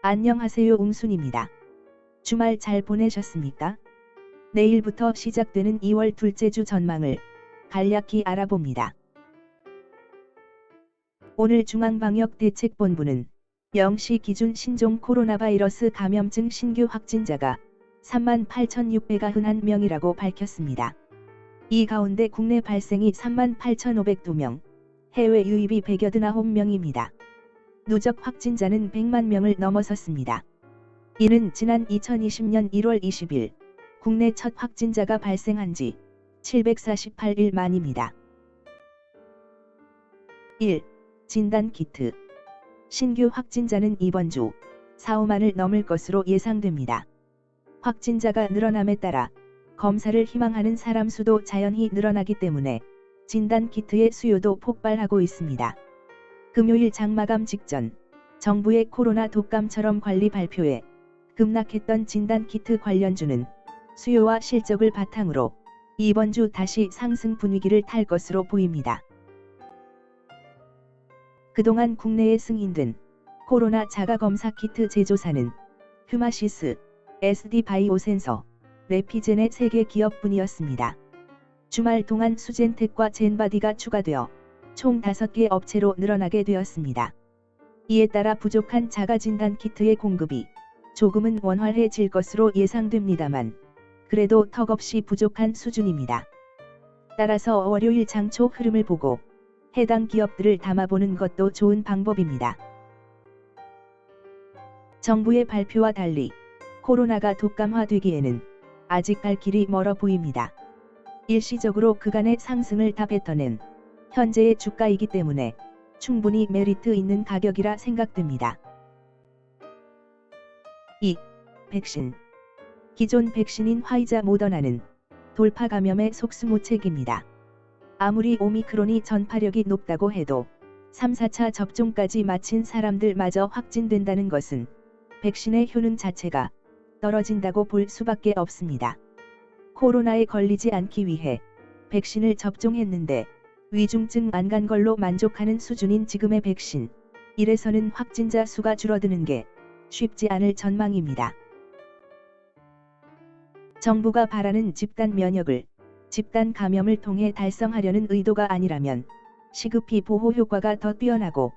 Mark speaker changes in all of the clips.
Speaker 1: 안녕하세요, 웅순입니다. 주말 잘 보내셨습니까? 내일부터 시작되는 2월 둘째 주 전망을 간략히 알아봅니다. 오늘 중앙방역대책본부는 0시 기준 신종 코로나 바이러스 감염증 신규 확진자가 38,691명이라고 밝혔습니다. 이 가운데 국내 발생이 38,502명, 해외 유입이 189명입니다. 누적 확진자는 100만 명을 넘어섰습니다. 이는 지난 2020년 1월 20일 국내 첫 확진자가 발생한 지 748일 만입니다. 1. 진단키트. 신규 확진자는 이번 주 4, 5만을 넘을 것으로 예상됩니다. 확진자가 늘어남에 따라 검사를 희망하는 사람 수도 자연히 늘어나기 때문에 진단키트의 수요도 폭발하고 있습니다. 금요일 장마감 직전 정부의 코로나 독감처럼 관리 발표에 급락했던 진단키트 관련주는 수요와 실적을 바탕으로 이번 주 다시 상승 분위기를 탈 것으로 보입니다. 그동안 국내에 승인된 코로나 자가검사 키트 제조사는 휴마시스, SD바이오센서, 레피젠의 3개 기업뿐이었습니다. 주말 동안 수젠텍과 젠바디가 추가되어 총 5개 업체로 늘어나게 되었습니다. 이에 따라 부족한 자가진단키트의 공급이 조금은 원활해질 것으로 예상됩니다만 그래도 턱없이 부족한 수준입니다. 따라서 월요일 장초 흐름을 보고 해당 기업들을 담아보는 것도 좋은 방법입니다. 정부의 발표와 달리 코로나가 독감화되기에는 아직 갈 길이 멀어 보입니다. 일시적으로 그간의 상승을 다 뱉어낸 현재의 주가이기 때문에 충분히 메리트 있는 가격이라 생각됩니다. 2. 백신. 기존 백신인 화이자 모더나는 돌파 감염의 속수무책입니다. 아무리 오미크론이 전파력이 높다고 해도 3, 4차 접종까지 마친 사람들마저 확진된다는 것은 백신의 효능 자체가 떨어진다고 볼 수밖에 없습니다. 코로나에 걸리지 않기 위해 백신을 접종했는데 위중증 안 간 걸로 만족하는 수준인 지금의 백신, 이래서는 확진자 수가 줄어드는 게 쉽지 않을 전망입니다. 정부가 바라는 집단 면역을 집단 감염을 통해 달성하려는 의도가 아니라면 시급히 보호 효과가 더 뛰어나고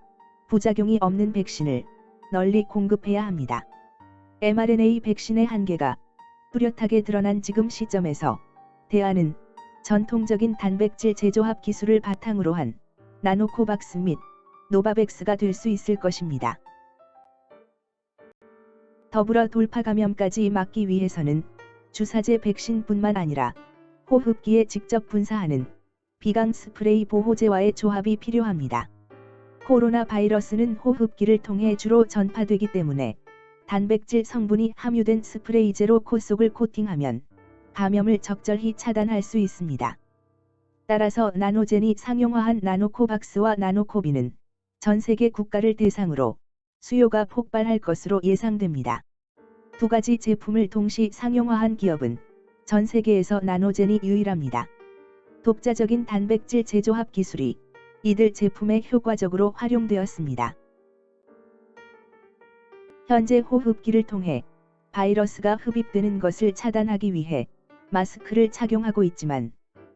Speaker 1: 부작용이 없는 백신을 널리 공급해야 합니다. mRNA 백신의 한계가 뚜렷하게 드러난 지금 시점에서 대안은 전통적인 단백질 제조합 기술을 바탕으로 한 나노코박스 및 노바백스가 될 수 있을 것입니다. 더불어 돌파 감염까지 막기 위해서는 주사제 백신뿐만 아니라 호흡기에 직접 분사하는 비강 스프레이 보호제와의 조합이 필요합니다. 코로나 바이러스는 호흡기를 통해 주로 전파되기 때문에 단백질 성분이 함유된 스프레이제로 코 속을 코팅하면 감염을 적절히 차단할 수 있습니다. 따라서 나노젠이 상용화한 나노코박스와 나노코비는 전 세계 국가를 대상으로 수요가 폭발할 것으로 예상됩니다. 두 가지 제품을 동시 상용화한 기업은 전 세계에서 나노젠이 유일합니다. 독자적인 단백질 제조합 기술이 이들 제품에 효과적으로 활용되었습니다. 현재 호흡기를 통해 바이러스가 흡입되는 것을 차단하기 위해 마스크를 착용하고 있지만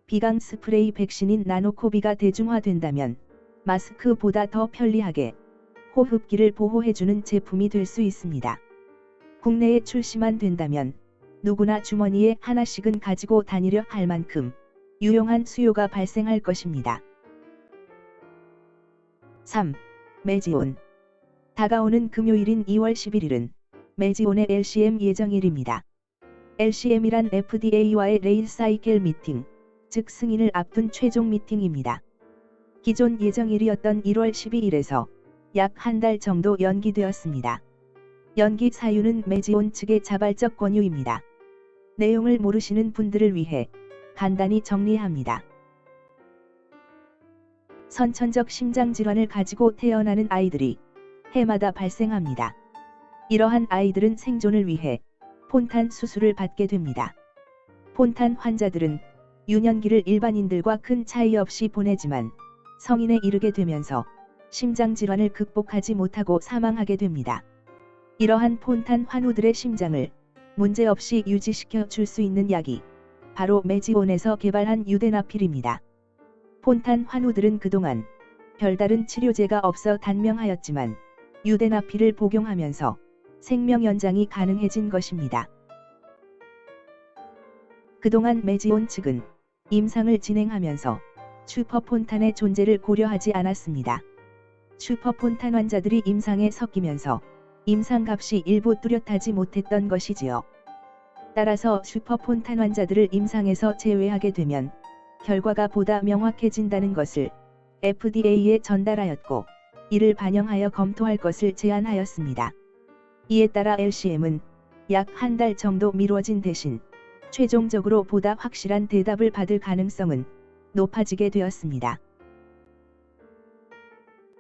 Speaker 1: 비강 스프레이 백신인 나노코비가 대중화된다면 마스크보다 더 편리하게 호흡기를 보호해주는 제품이 될 수 있습니다. 국내에 출시만 된다면 누구나 주머니에 하나씩은 가지고 다니려 할 만큼 유용한 수요가 발생할 것입니다. 3. 메지온. 다가오는 금요일인 2월 11일은 메지온의 LCM 예정일입니다. LCM이란 FDA와의 레일 사이클 미팅, 즉 승인을 앞둔 최종 미팅입니다. 기존 예정일이었던 1월 12일에서 약 한 달 정도 연기되었습니다. 연기 사유는 메지온 측의 자발적 권유입니다. 내용을 모르시는 분들을 위해 간단히 정리합니다. 선천적 심장질환을 가지고 태어나는 아이들이 해마다 발생합니다. 이러한 아이들은 생존을 위해 폰탄 수술을 받게 됩니다. 폰탄 환자들은 유년기를 일반인들과 큰 차이 없이 보내지만 성인에 이르게 되면서 심장질환을 극복하지 못하고 사망하게 됩니다. 이러한 폰탄 환우들의 심장을 문제없이 유지시켜 줄 수 있는 약이 바로 메지온에서 개발한 유데나필입니다. 폰탄 환우들은 그동안 별다른 치료제가 없어 단명하였지만 유데나필을 복용하면서 생명 연장이 가능해진 것입니다. 그동안 메지온 측은 임상을 진행하면서 슈퍼폰탄의 존재를 고려하지 않았습니다. 슈퍼폰탄 환자들이 임상에 섞이면서 임상값이 일부 뚜렷하지 못했던 것이지요. 따라서 슈퍼폰탄 환자들을 임상에서 제외하게 되면 결과가 보다 명확해진다는 것을 FDA에 전달하였고 이를 반영하여 검토할 것을 제안하였습니다. 이에 따라 LCM은 약 한 달 정도 미뤄진 대신 최종적으로 보다 확실한 대답을 받을 가능성은 높아지게 되었습니다.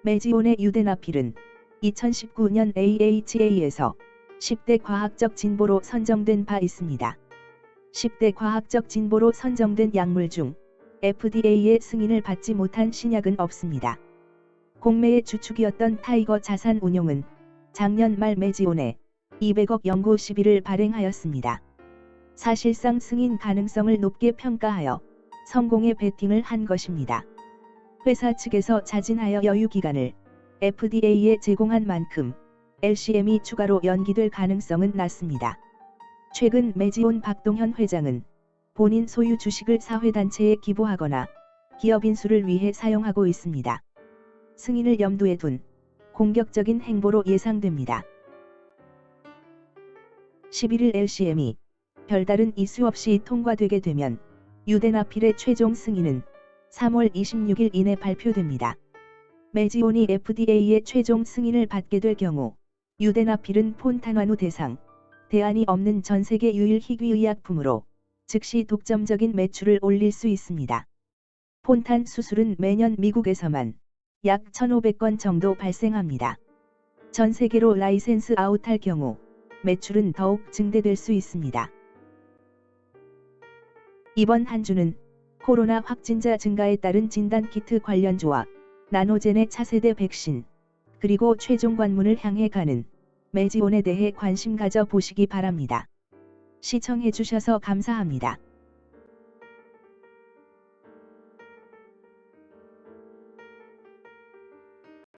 Speaker 1: 메지온의 유데나필은 2019년 AHA에서 10대 과학적 진보로 선정된 바 있습니다. 10대 과학적 진보로 선정된 약물 중 FDA의 승인을 받지 못한 신약은 없습니다. 공매의 주축이었던 타이거 자산운용은 작년 말 메지온에 200억 연구 시비를 발행하였습니다. 사실상 승인 가능성을 높게 평가하여 성공에 베팅을 한 것입니다. 회사 측에서 자진하여 여유 기간을 FDA에 제공한 만큼 LCM이 추가로 연기될 가능성은 낮습니다. 최근 메지온 박동현 회장은 본인 소유 주식을 사회단체에 기부하거나 기업 인수를 위해 사용하고 있습니다. 승인을 염두에 둔 공격적인 행보로 예상됩니다. 11일 LCM이 별다른 이슈 없이 통과되게 되면 유데나필의 최종 승인은 3월 26일 이내 발표됩니다. 메지온이 FDA의 최종 승인을 받게 될 경우 유데나필은 폰탄 환우 대상, 대안이 없는 전세계 유일 희귀의약품으로 즉시 독점적인 매출을 올릴 수 있습니다. 폰탄 수술은 매년 미국에서만 약 1,500건 정도 발생합니다. 전 세계로 라이센스 아웃할 경우 매출은 더욱 증대될 수 있습니다. 이번 한 주는 코로나 확진자 증가에 따른 진단키트 관련주와 나노젠의 차세대 백신, 그리고 최종 관문을 향해 가는 메지온에 대해 관심 가져 보시기 바랍니다. 시청해주셔서 감사합니다.